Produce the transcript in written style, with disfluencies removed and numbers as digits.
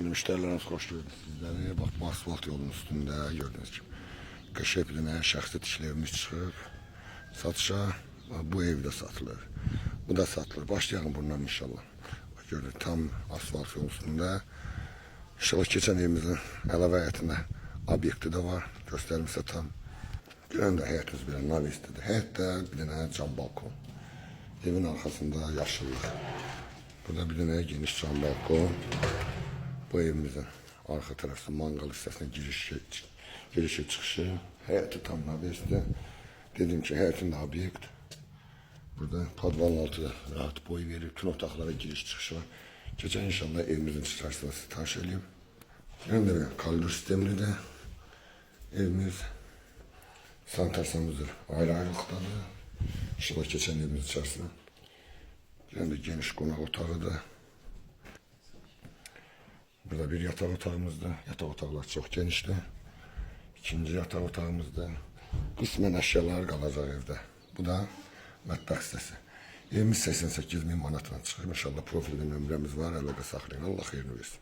Değerli müşterilerimiz, hoş gördük sizleri. Bak, bu asfalt yolun üstünde gördüğünüz gibi köşe bir dənə şəxsi tikilevimiz çıxıb satışa. Bu evde satılır. Bu da satılır. Başlayalım bundan inşallah. Bak, gördük, tam asfalt yolun üstünde. İnşallah geçen evimizin əlavə həyətində obyekti de var. Gösterim size tam. Görən də həyətimiz bir navistidir. Həyətdə bir dənə cam balkon. Evin arkasında yaşıllıq. Burada bir dənə geniş cam balkon. Bu evimizin arka tarafı mangal hissesine girişi çıkışı. Həyəti tam navisti. Dedim ki, həyətində obyekt. Burada padvalın altı rahat boy verir. Bütün otaqlara giriş çıkışı var. Geçen inşallah evimizin içerisinde sizi tanış edeyim. Yani de kaldır sistemli de evimiz santarsamızdır. Ayrı ayrılıktadır. İnşallah geçen evimiz içerisinde. Yani de geniş konak otağı da. Burada bir yatak otağımızda. Yatak otaqlar çok genişti. İkinci yatak otağımızda. Kısmen eşyalar kalacak evde. Bu da mətbəx hissəsi. Evimiz 88 bin manatdan çıxır. İnşallah profildə nömrəmiz var. Əlaqə saxlayın. Allah xeyrini versin.